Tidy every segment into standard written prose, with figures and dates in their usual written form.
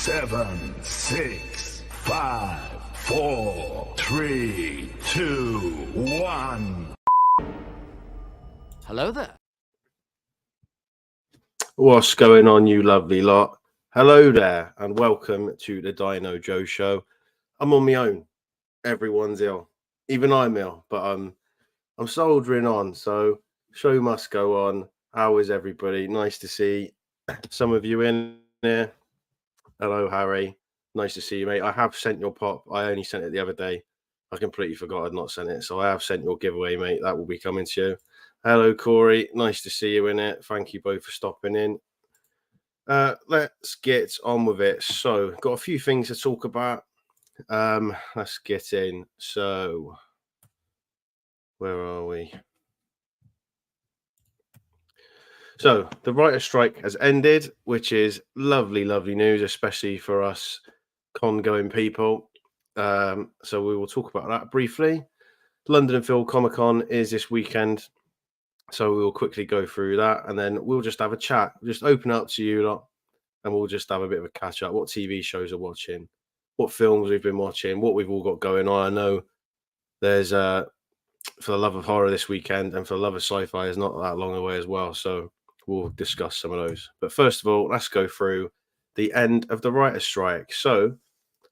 7, 6, 5, 4, 3, 2, 1. Hello there. What's going on, you lovely lot? Hello there, and welcome to the Dino Joe show. I'm on my own. Everyone's ill. Even I'm ill, but I'm soldiering on. So show must go on. How is everybody? Nice to see some of you in here. Hello, Harry. Nice to see you, mate. I have sent your pop. I only sent it the other day. I completely forgot I'd not sent it. So I have sent your giveaway, mate. That will be coming to you. Hello, Corey. Nice to see you in it. Thank you both for stopping in. Let's get on with it. So, got a few things to talk about. Let's get in. So, where are we? So, the writer's strike has ended, which is lovely, lovely news, especially for us con-going people. So, we will talk about that briefly. London Film Comic Con is this weekend. So, we will quickly go through that and then we'll just have a chat. Just open up to you lot and we'll just have a bit of a catch up. What TV shows are watching, what films we've been watching, what we've all got going on. I know there's For the Love of Horror this weekend and For the Love of Sci-Fi is not that long away as well. So we'll discuss some of those. But first of all, let's go through the end of the writer's strike. So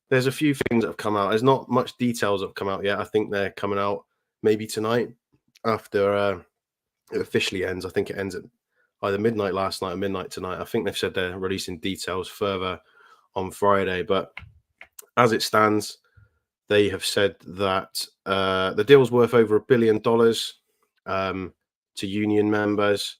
there's a few things that have come out. There's not much details that have come out yet. I think they're coming out maybe tonight after it officially ends. I think it ends at either midnight last night or midnight tonight. I think they've said they're releasing details further on Friday. But as it stands, they have said that the deal's worth over $1 billion to union members.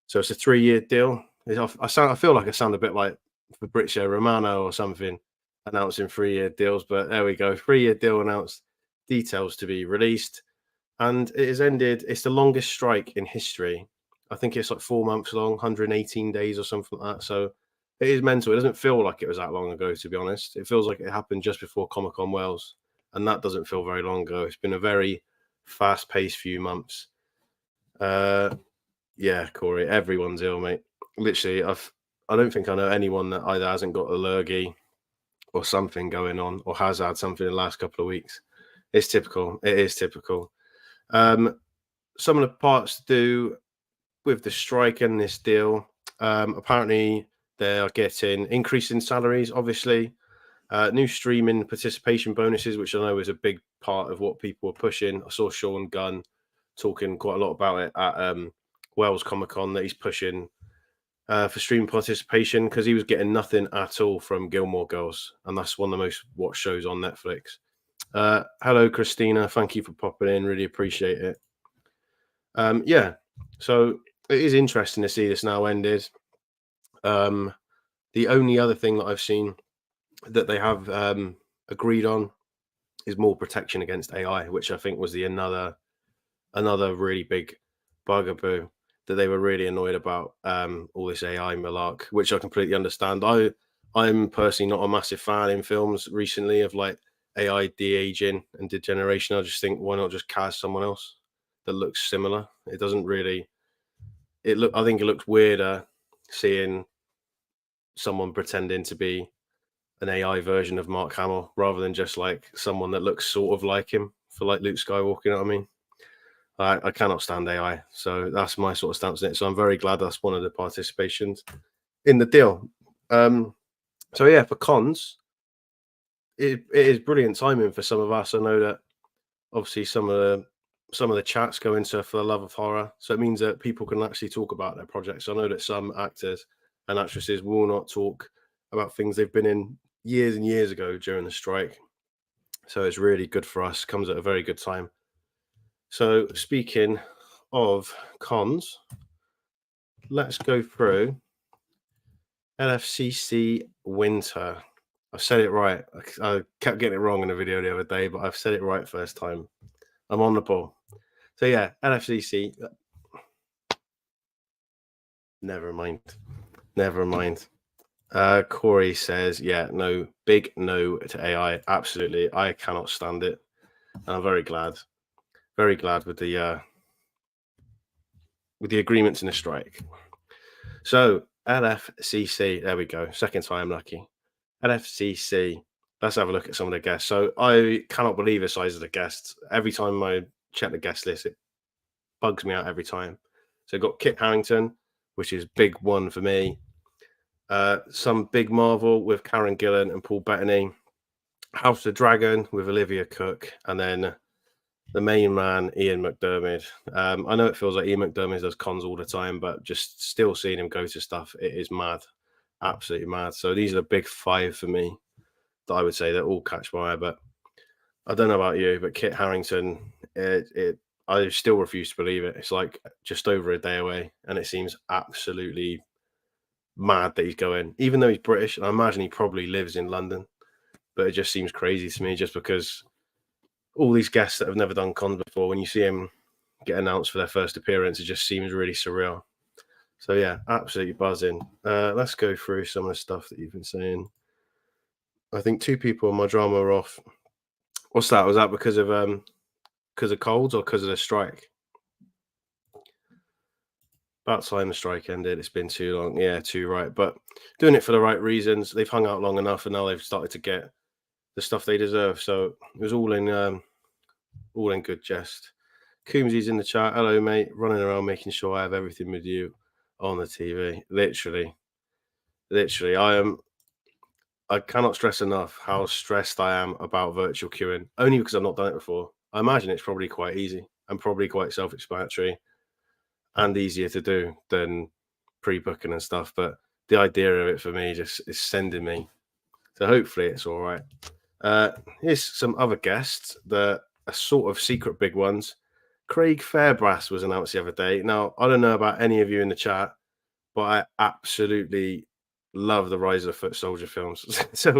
So it's a 3-year deal. I feel like I sound a bit like Fabrizio Romano or something announcing 3-year deals, but there we go. 3-year deal announced, details to be released. And it has ended. It's the longest strike in history. I think it's like 4 months long, 118 days or something like that. So it is mental. It doesn't feel like it was that long ago, to be honest. It feels like it happened just before Comic-Con Wales. And that doesn't feel very long ago. It's been a very fast-paced few months. Yeah, Corey, everyone's ill, mate. Literally, I don't think I know anyone that either hasn't got a lurgy or something going on or has had something in the last couple of weeks. It's typical. It is typical. Some of the parts to do with the strike and this deal, apparently they are getting increase in salaries, obviously, new streaming participation bonuses, which I know is a big part of what people were pushing. I saw Sean Gunn talking quite a lot about it at Wales Comic Con, that he's pushing for stream participation because he was getting nothing at all from Gilmore Girls, and that's one of the most watched shows on Netflix. Hello, Christina. Thank you for popping in. Really appreciate it. Yeah, so it is interesting to see this now ended. The only other thing that I've seen that they have agreed on is more protection against AI, which I think was another really big bugaboo that they were really annoyed about, all this AI malark, which I completely understand. I'm personally not a massive fan in films recently of like AI de-aging and degeneration. I just think, why not just cast someone else that looks similar? It doesn't really. I think it looks weirder seeing someone pretending to be an AI version of Mark Hamill rather than just like someone that looks sort of like him for like Luke Skywalker. You know what I mean? I cannot stand AI, so that's my sort of stance on it. So I'm very glad that's one of the participations in the deal. So yeah, for cons, it is brilliant timing for some of us. I know that obviously some of the chats go into For the Love of Horror, so it means that people can actually talk about their projects. I know that some actors and actresses will not talk about things they've been in years and years ago during the strike, so it's really good for us. Comes at a very good time. So speaking of cons, let's go through LFCC winter. I've said it right. I kept getting it wrong in a video the other day, but I've said it right first time. I'm on the ball. So yeah, LFCC. Never mind. Corey says, yeah, no, big no to AI. Absolutely. I cannot stand it. And I'm very glad with the agreements in the strike. So LFCC, there we go. Second time lucky. LFCC. Let's have a look at some of the guests. So I cannot believe the size of the guests. Every time I check the guest list, it bugs me out every time. So got Kit Harington, which is big one for me. Some big Marvel with Karen Gillan and Paul Bettany. House of the Dragon with Olivia Cook, and then the main man, Ian McDermott. I know it feels like Ian McDermott does cons all the time, but just still seeing him go to stuff, it is mad. Absolutely mad. So these are the big five for me that I would say that all catch my eye. But I don't know about you, but Kit Harington, I still refuse to believe it. It's like just over a day away, and it seems absolutely mad that he's going, even though he's British, and I imagine he probably lives in London. But it just seems crazy to me, just because all these guests that have never done cons before, when you see him get announced for their first appearance, it just seems really surreal. So yeah, absolutely buzzing. Let's go through some of the stuff that you've been saying. I think 2 people on my drama are off. What's that? Was that because of colds or because of the strike? About time the strike ended. It's been too long. Yeah, too right. But doing it for the right reasons. They've hung out long enough, and now they've started to get the stuff they deserve. So it was all in good jest. Coombsy's in the chat. Hello, mate. Running around making sure I have everything with you on the TV. Literally, I cannot stress enough how stressed I am about virtual queuing. Only because I've not done it before. I imagine it's probably quite easy and probably quite self-explanatory and easier to do than pre-booking and stuff. But the idea of it for me just is sending me. So hopefully it's all right. Here's some other guests that are sort of secret big ones. Craig Fairbrass was announced the other day. Now, I don't know about any of you in the chat, but I absolutely love the Rise of the Foot Soldier films. So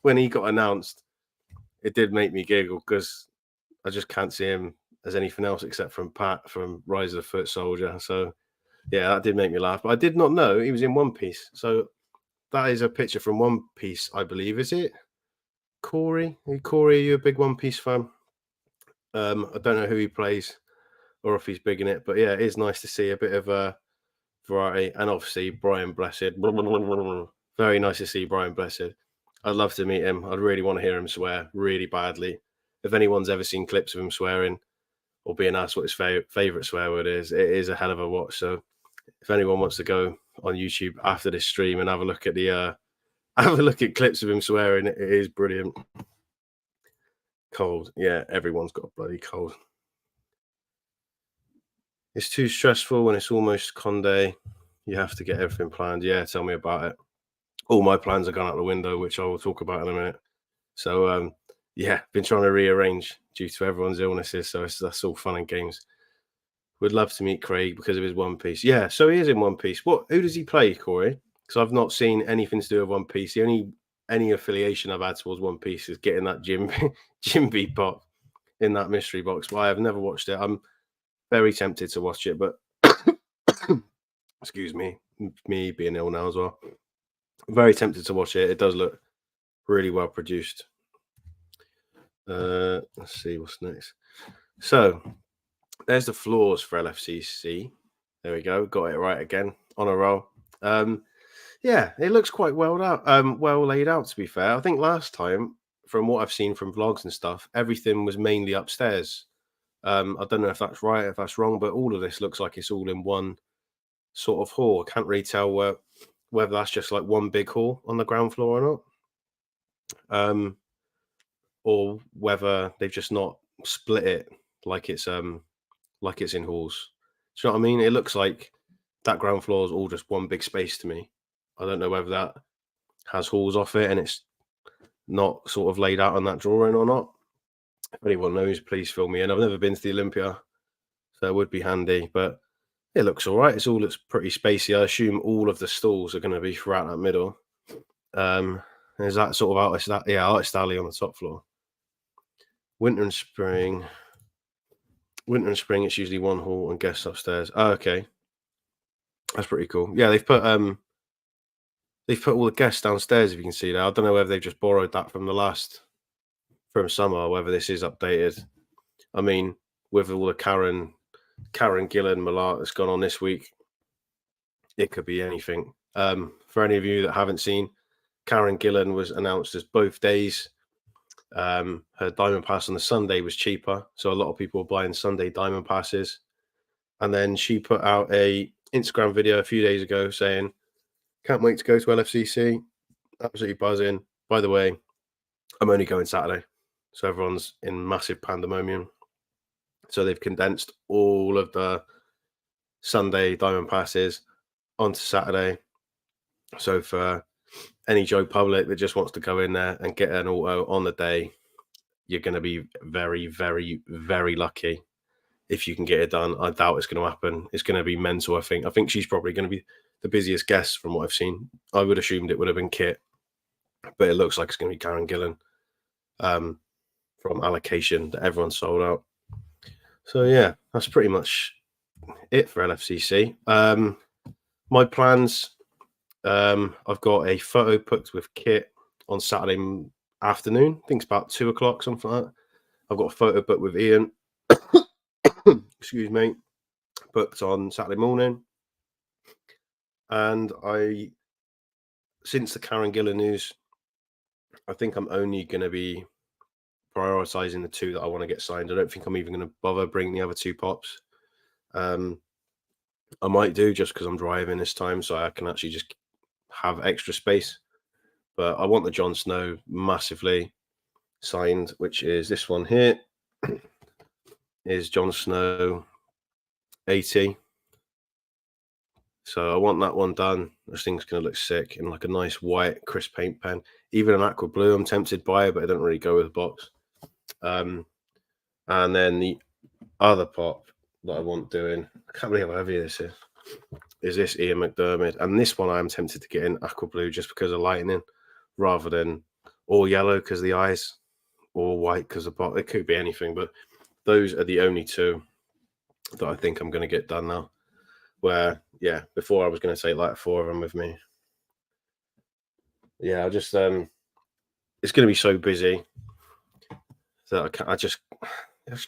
when he got announced, it did make me giggle because I just can't see him as anything else except from Pat from Rise of the Foot Soldier. So yeah, that did make me laugh. But I did not know he was in One Piece. So that is a picture from One Piece, I believe. Is it? Corey, are you a big One Piece fan? I don't know who he plays or if he's big in it, but yeah, it is nice to see a bit of a variety. And obviously, Brian Blessed, very nice to see Brian Blessed. I'd love to meet him. I'd really want to hear him swear really badly. If anyone's ever seen clips of him swearing or being asked what his favorite swear word is, it is a hell of a watch. So if anyone wants to go on YouTube after this stream and have a look at have a look at clips of him swearing, it is brilliant. Cold. Yeah, everyone's got a bloody cold. It's too stressful when it's almost con day. You have to get everything planned. Yeah, tell me about it. All my plans are gone out the window, which I will talk about in a minute. So, yeah, been trying to rearrange due to everyone's illnesses. So that's all fun and games. Would love to meet Craig because of his One Piece. Yeah, so he is in One Piece. Who does he play, Corey? Because I've not seen anything to do with One Piece. The only any affiliation I've had towards One Piece is getting that Jimby pop in that mystery box. But I have never watched it. I'm very tempted to watch it, but excuse me being ill now as well. Very tempted to watch it. It does look really well produced. Let's see what's next. So there's the floors for LFCC. There we go. Got it right again on a roll. Yeah, it looks quite well laid out, to be fair. I think last time, from what I've seen from vlogs and stuff, everything was mainly upstairs. I don't know if that's right, if that's wrong, but all of this looks like it's all in one sort of hall. I can't really tell whether that's just like one big hall on the ground floor or not, or whether they've just not split it like it's in halls. Do you know what I mean? It looks like that ground floor is all just one big space to me. I don't know whether that has halls off it and it's not sort of laid out on that drawing or not. If anyone knows, please fill me in. I've never been to the Olympia, so it would be handy, but it looks all right. It looks pretty spacey. I assume all of the stalls are going to be throughout that middle. There's that sort of artist alley on the top floor. Winter and spring, it's usually one hall and guests upstairs. Oh, okay. That's pretty cool. Yeah, they've put all the guests downstairs, if you can see that. I don't know whether they've just borrowed that from summer, or whether this is updated. I mean, with all the Karen Gillan Malat that's gone on this week, it could be anything. For any of you that haven't seen, Karen Gillan was announced as both days. Her Diamond Pass on the Sunday was cheaper, so a lot of people were buying Sunday Diamond Passes. And then she put out a Instagram video a few days ago saying, "Can't wait to go to LFCC. Absolutely buzzing. By the way, I'm only going Saturday." So everyone's in massive pandemonium. So they've condensed all of the Sunday Diamond Passes onto Saturday. So for any Joe public that just wants to go in there and get an auto on the day, you're going to be very, very, very lucky if you can get it done. I doubt it's going to happen. It's going to be mental, I think. I think she's probably going to be the busiest guest from what I've seen. I would have assumed it would have been Kit, but it looks like it's going to be Karen Gillan from allocation that everyone's sold out. So, yeah, that's pretty much it for LFCC. My plans, I've got a photo booked with Kit on Saturday afternoon. I think it's about 2 o'clock, something like that. I've got a photo booked with Ian. Excuse me. Booked on Saturday morning. And since the Karen Gillan news, I think I'm only going to be prioritizing the two that I want to get signed. I don't think I'm even going to bother bringing the other two pops. I might do just because I'm driving this time, so I can actually just have extra space. But I want the Jon Snow massively signed, which is this one here. Is Jon Snow 80. So I want that one done. This thing's going to look sick in like a nice white crisp paint pen. Even an aqua blue I'm tempted by it, but I don't really go with the box. And then the other pop that I want doing, I can't believe how heavy this is this Ian McDermott. And this one I am tempted to get in aqua blue just because of lightning rather than all yellow because of the eyes, or white because of the box. It could be anything, but those are the only two that I think I'm going to get done now. Where, yeah, before I was going to take like 4 of them with me. Yeah, I just, it's going to be so busy that I just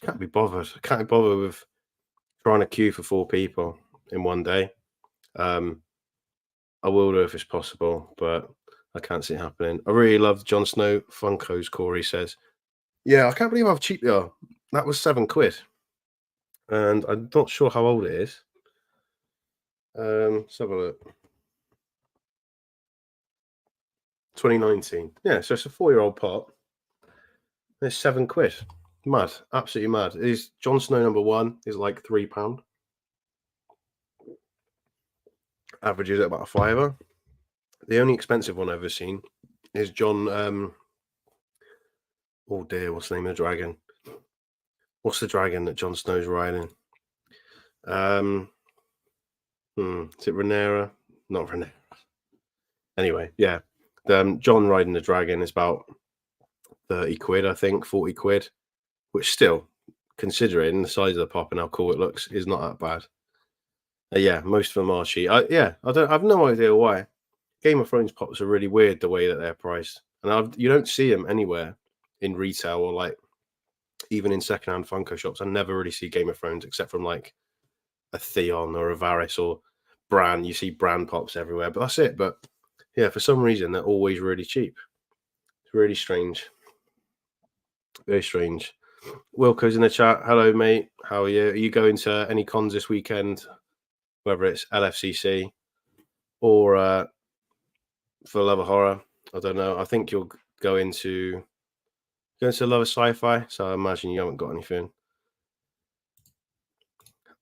can't be bothered. I can't be bothered with trying to queue for 4 people in one day. I will do if it's possible, but I can't see it happening. I really love Jon Snow Funkos, Corey says. Yeah, I can't believe how cheap they are. That was £7. And I'm not sure how old it is. Let's have a look. 2019. Yeah, so it's a 4-year-old pop. It's £7. Mad, absolutely mad. Is Jon Snow #1 is like £3. Averages at about a £5. The only expensive one I've ever seen is John. Oh dear, what's the name of the dragon? What's the dragon that Jon Snow's riding? Is it Rhaenyra? Not Rhaenyra. Anyway, yeah. John riding the dragon is about £30, I think, £40, which still, considering the size of the pop and how cool it looks, is not that bad. Yeah, most of them are cheap. I've no idea why. Game of Thrones pops are really weird the way that they're priced, and you don't see them anywhere in retail or like even in secondhand Funko shops. I never really see Game of Thrones except from like a Theon or a Varys or Bran. You see Bran pops everywhere, but that's it. But yeah, for some reason they're always really cheap. It's really strange. Very strange. Wilco's in the chat. Hello, mate. How are you? Are you going to any cons this weekend? Whether it's LFCC or for Love of Horror, I don't know. I think you'll go into Love of Sci-Fi, so I imagine you haven't got anything.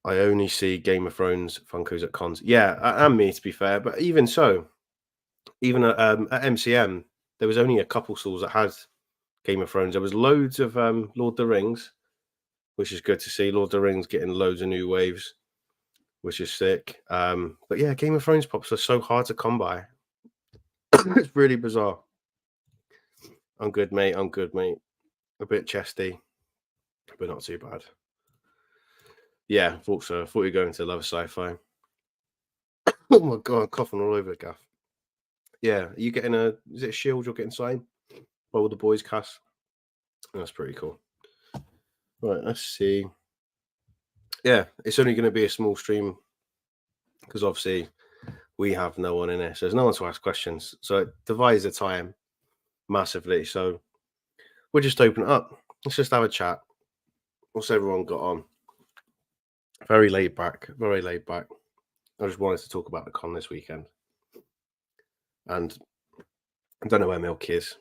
I only see Game of Thrones Funkos at cons. Yeah, and me, to be fair. But even so, even at MCM, there was only a couple stalls that had Game of Thrones. There was loads of Lord of the Rings, which is good to see. Lord of the Rings getting loads of new waves, which is sick. But yeah, Game of Thrones pops are so hard to come by. It's really bizarre. I'm good, mate. A bit chesty, but not too bad. Yeah, thought so. I thought you were going to Love Sci-Fi. Oh my god, I'm coughing all over the gaff. Yeah, are you getting is it a shield you're getting signed by all the boys cast? That's pretty cool. Right, let's see. Yeah, it's only going to be a small stream because obviously we have no one in here. So there's no one to ask questions. So it divides the time massively. So we'll just open it up. Let's just have a chat. What's everyone got on? Very laid back. Very laid back. I just wanted to talk about the con this weekend. And I don't know where Milky is.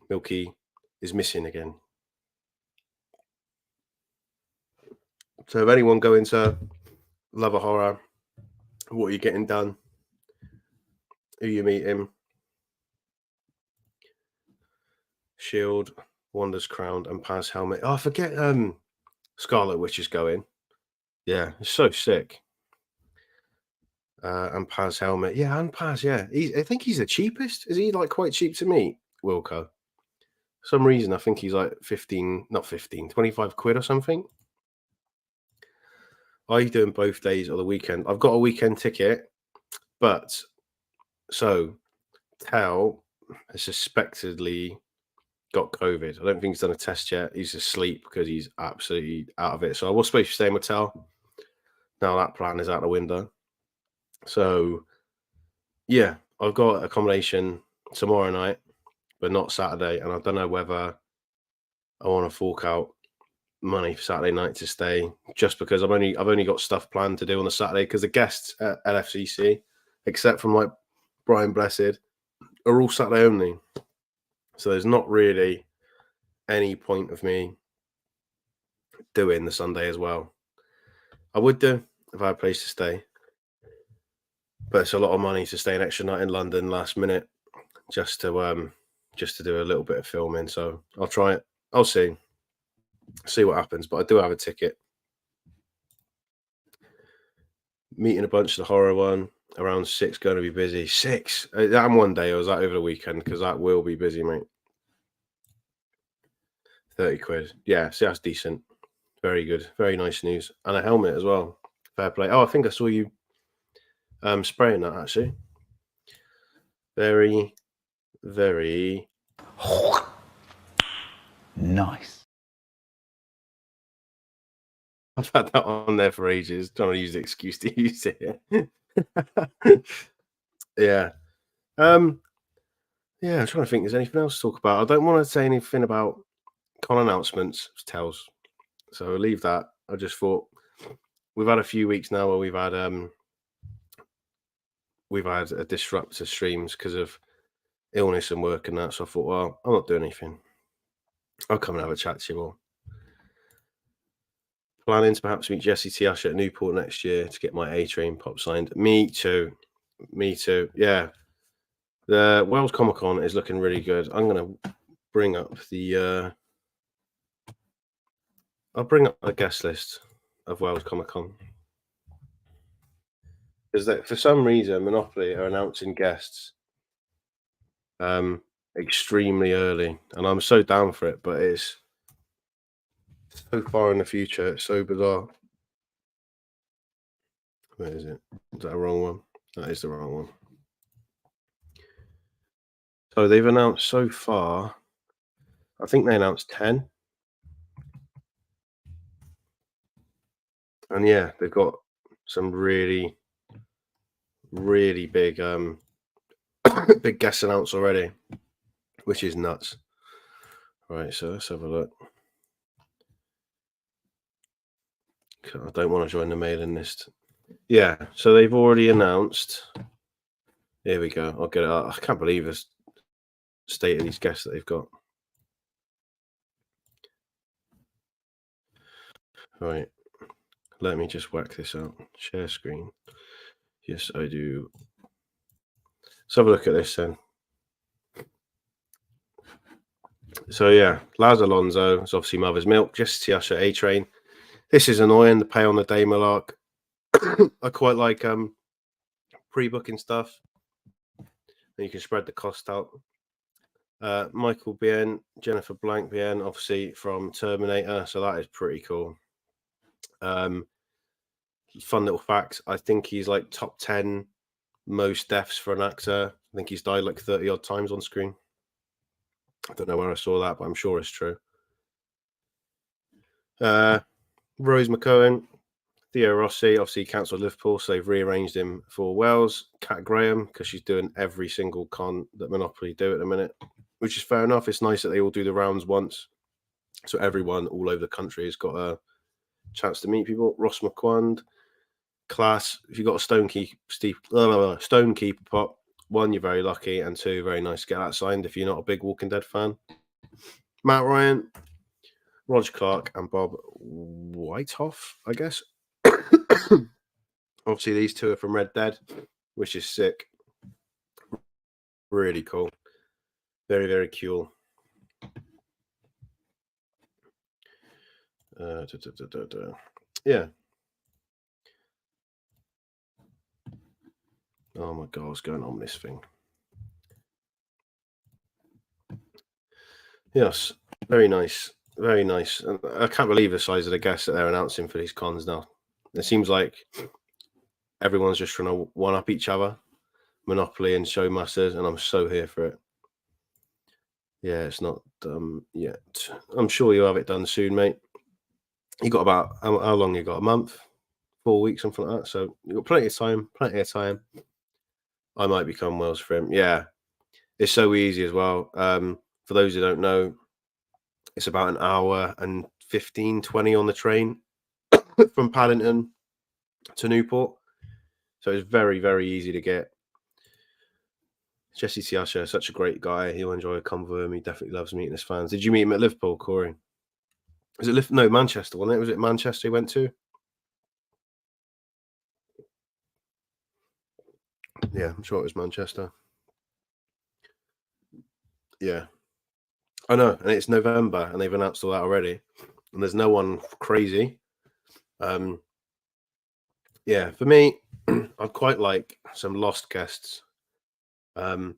Milky is missing again. So if anyone going to Love a Horror, what are you getting done? Who you meeting? Shield, Wander's Crown, and Paz Helmet. Oh, I forget Scarlet Witch is going. Yeah, it's so sick. And Paz Helmet. Yeah, and Paz, yeah. I think he's the cheapest. Is he like quite cheap to meet, Wilco? For some reason, I think he's like 25 quid or something. Are you doing both days or the weekend? I've got a weekend ticket, but so Tal has suspectedly got COVID. I don't think he's done a test yet. He's asleep because he's absolutely out of it. So I was supposed to stay in with Tal. Now that plan is out the window. So yeah, I've got accommodation tomorrow night, but not Saturday. And I don't know whether I want to fork out money for Saturday night to stay, just because I've only got stuff planned to do on the Saturday, because the guests at LFCC, except from like Brian Blessed, are all Saturday only. So there's not really any point of me doing the Sunday as well. I would do if I had a place to stay, but it's a lot of money to stay an extra night in London last minute just to do a little bit of filming. So I'll try it. I'll see what happens. But I do have a ticket. Meeting a bunch of the horror one around 6. Going to be busy. 6. That one day, or was that over the weekend? Because that will be busy, mate. 30 quid. Yeah, see, that's decent. Very good. Very nice news. And a helmet as well. Fair play. Oh, I think I saw you spraying that, actually. Very, very Nice. I've had that on there for ages, trying to use the excuse to use it. Yeah. Yeah, I'm trying to think. There's anything else to talk about? I don't want to say anything about con announcements, tells. So I'll leave that. I just thought we've had a few weeks now where we've had a disrupt to streams because of illness and work and that. So I thought, well, I'm not doing anything. I'll come and have a chat to you all. Planning to perhaps meet Jesse T. Usher at Newport next year to get my A-Train pop signed. Me too. Yeah. The Wales Comic Con is looking really good. I'm going to bring up the I'll bring up a guest list of Wales Comic Con. Because for some reason, Monopoly are announcing guests extremely early. And I'm so down for it, but it's so far in the future. It's so bizarre. Where is it? Is that the wrong one? That is the wrong one. So they've announced so far, I think they announced 10. And yeah, they've got some really, really big big guests announced already, which is nuts. Right, so let's have a look. I don't want to join the mailing list. Yeah, so they've already announced. Here we go. I'll get it up. I can't believe the state of these guests that they've got. Right. Let me just whack this out. Share screen. Yes, I do. Let's have a look at this then. So yeah, Laz Alonso is obviously Mother's Milk. Jesse Usher, A-Train. This is annoying, the pay on the day malark. I quite like pre-booking stuff. And you can spread the cost out. Michael Bien, Jennifer Blank Bien, obviously from Terminator. So that is pretty cool. Fun little facts. I think he's like top 10 most deaths for an actor. I think he's died like 30 odd times on screen. I don't know where I saw that, but I'm sure it's true. Rose McCohen, Theo Rossi obviously cancelled Liverpool, so they've rearranged him for Wales. Kat Graham, because she's doing every single con that Monopoly do at the minute, which is fair enough. It's nice that they all do the rounds once, so everyone all over the country has got a chance to meet people. Ross McQuand, class. If you've got a Stonekeeper pop, 1, you're very lucky, and 2, very nice to get that signed if you're not a big Walking Dead fan. Matt Ryan, Roger Clark, and Bob Whitehoff, I guess. Obviously, these 2 are from Red Dead, which is sick. Really cool. Very, very cool. Yeah. Oh my God, what's going on with this thing? Yes, very nice. Very nice. And I can't believe the size of the guests that they're announcing for these cons now. It seems like everyone's just trying to one-up each other, Monopoly and Show Masters, and I'm so here for it. Yeah, it's not done yet. I'm sure you'll have it done soon, mate. You got about, how long you got? A month? 4 weeks, something like that. So you've got plenty of time. I might become Wales for him. Yeah, it's so easy as well. For those who don't know, it's about an hour and 15, 20 on the train from Paddington to Newport. So it's very, very easy to get. Jesse Tiasha, such a great guy. He'll enjoy a convo with him. He definitely loves meeting his fans. Did you meet him at Liverpool, Corey? Was it No, Manchester, wasn't it? Was it Manchester he went to? Yeah, I'm sure it was Manchester. Yeah. I know, and it's November, and they've announced all that already. And there's no one crazy. Yeah, for me, I'd quite like some Lost guests. I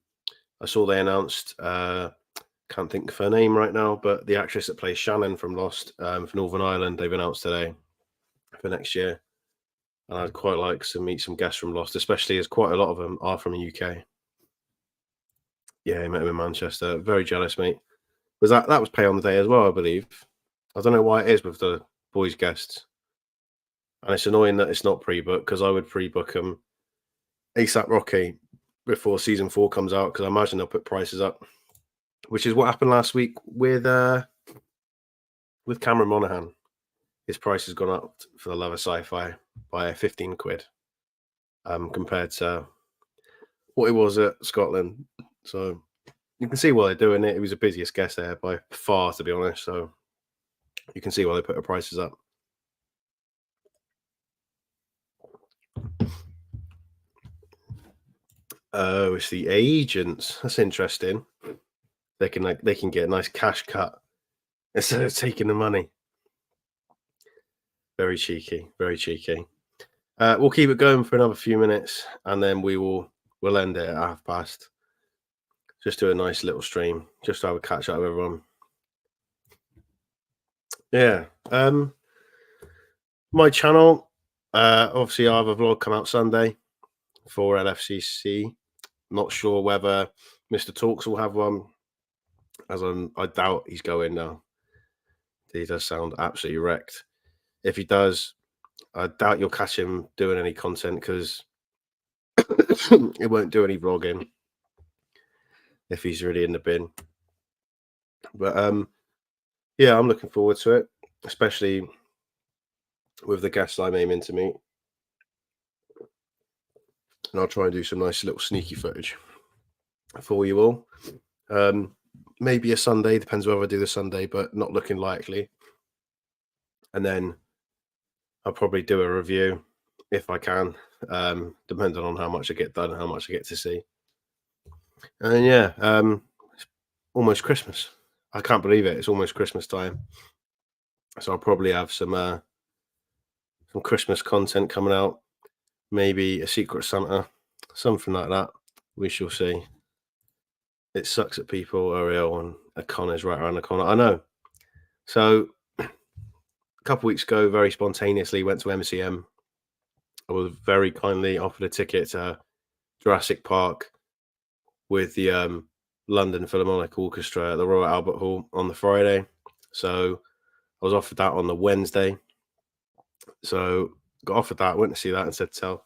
saw they announced, can't think of her name right now, but the actress that plays Shannon from Lost, for Northern Ireland, they've announced today for next year. And I'd quite like to meet some guests from Lost, especially as quite a lot of them are from the UK. Yeah, I met him in Manchester. Very jealous, mate. That was pay on the day as well, I believe. I don't know why it is with the boys' guests. And it's annoying that it's not pre-booked, because I would pre-book them ASAP Rocky before season 4 comes out, because I imagine they'll put prices up, which is what happened last week with Cameron Monaghan. His price has gone up for the Love of Sci-Fi by 15 quid compared to what it was at Scotland. So you can see why they're doing it. It was the busiest guest there by far, to be honest. So you can see why they put the prices up. Oh, it's the agents. That's interesting. They can get a nice cash cut instead of taking the money. Very cheeky. Very cheeky. We'll keep it going for another few minutes, and then we'll end it at past. Just do a nice little stream, just to have a catch up with everyone. Yeah. My channel, obviously I have a vlog come out Sunday for LFCC. Not sure whether Mr. Talks will have one, I doubt he's going now. He does sound absolutely wrecked. If he does, I doubt you'll catch him doing any content, because it won't do any vlogging if he's really in the bin. But yeah, I'm looking forward to it, especially with the guests I'm aiming to meet. And I'll try and do some nice little sneaky footage for you all. Maybe a Sunday, depends whether I do the Sunday, but not looking likely. And then I'll probably do a review if I can, depending on how much I get done and how much I get to see. And yeah, it's almost Christmas. I can't believe it. It's almost Christmas time. So I'll probably have some Christmas content coming out. Maybe a Secret Santa, something like that. We shall see. It sucks that people are ill and a con is right around the corner. I know. So a couple of weeks ago, very spontaneously went to MCM. I was very kindly offered a ticket to Jurassic Park with the London Philharmonic Orchestra at the Royal Albert Hall on the Friday. So I was offered that on the Wednesday. So got offered that, went to see that and said to Tel,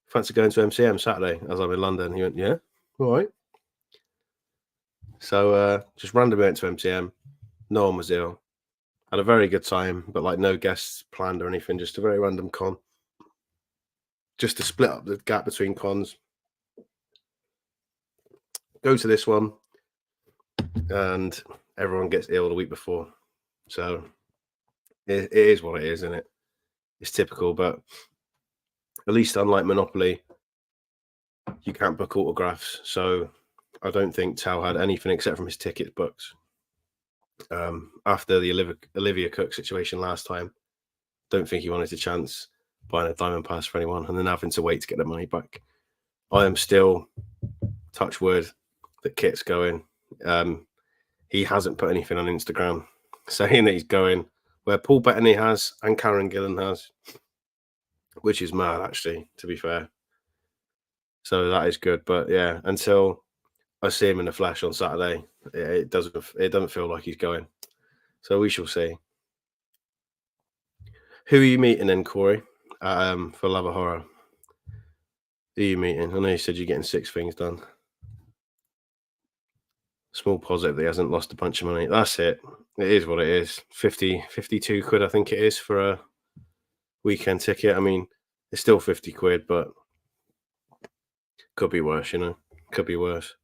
fancy going to MCM Saturday as I'm in London. He went, yeah, all right. So just randomly went to MCM. No one was ill. Had a very good time, but like no guests planned or anything, just a very random con. Just to split up the gap between cons. Go to this one, and everyone gets ill the week before. So it is what it is, isn't it? It's typical, but at least unlike Monopoly, you can't book autographs. So I don't think Tao had anything except from his tickets booked. After the Olivia Cook situation last time, don't think he wanted a chance buying a diamond pass for anyone and then having to wait to get the money back. I am still, touch wood, that Kit's going. He hasn't put anything on Instagram saying that he's going, where Paul Bettany has and Karen Gillan has, which is mad, actually, to be fair. So that is good. But yeah, until I see him in the flesh on Saturday, it doesn't feel like he's going. So we shall see. Who are you meeting then, Corey, for Love of Horror? Who are you meeting? I know you said you're getting 6 things done. Small positive that he hasn't lost a bunch of money. That's it. It is what it is. 52 quid, I think it is, for a weekend ticket. I mean, it's still 50 quid, but could be worse, you know. Could be worse.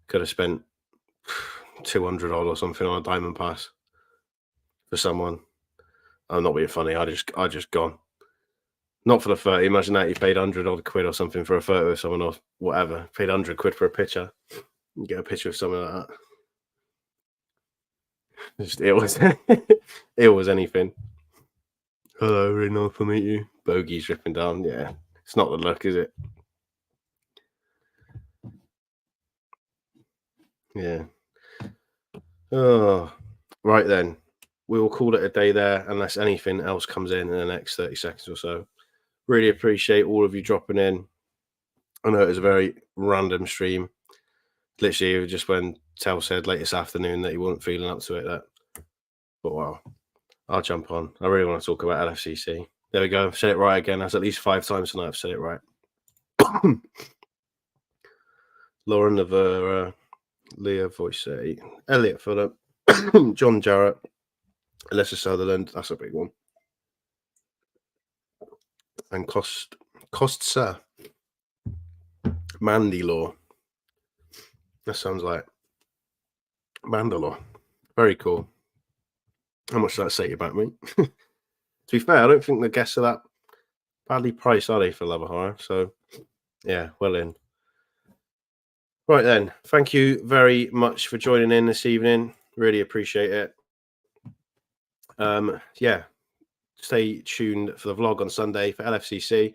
Could have spent 200 odd or something on a diamond pass for someone. I'm not being funny. I just gone. Not for the 30. Imagine that you paid 100 odd quid or something for a photo of someone, or whatever. Paid 100 quid for a picture. You get a picture of something like that. Just it was anything. Hello, really nice to meet you. Bogey's dripping down. Yeah, it's not the look, is it? Yeah. Oh, right then. We will call it a day there unless anything else comes in the next 30 seconds or so. Really appreciate all of you dropping in. I know it was a very random stream. Literally, just when Tel said late this afternoon that he wasn't feeling up to it. But wow, I'll jump on. I really want to talk about LFCC. There we go. I've said it right again. That's at least 5 times tonight I've said it right. Lauren Lavera, Leah Voice, Elliot Phillip, John Jarrett, Alyssa Sutherland. That's a big one. And Kostsa. Mandalore. That sounds like Mandalore. Very cool. How much does that say about me? To be fair, I don't think the guests are that badly priced, are they, for Love of Horror? So, yeah, well in. Right then, thank you very much for joining in this evening. Really appreciate it. Yeah, stay tuned for the vlog on Sunday for LFCC.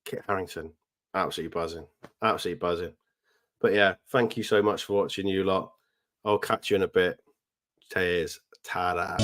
Kit Harrington, absolutely buzzing. But yeah, thank you so much for watching, you lot. I'll catch you in a bit. Cheers. Ta-da.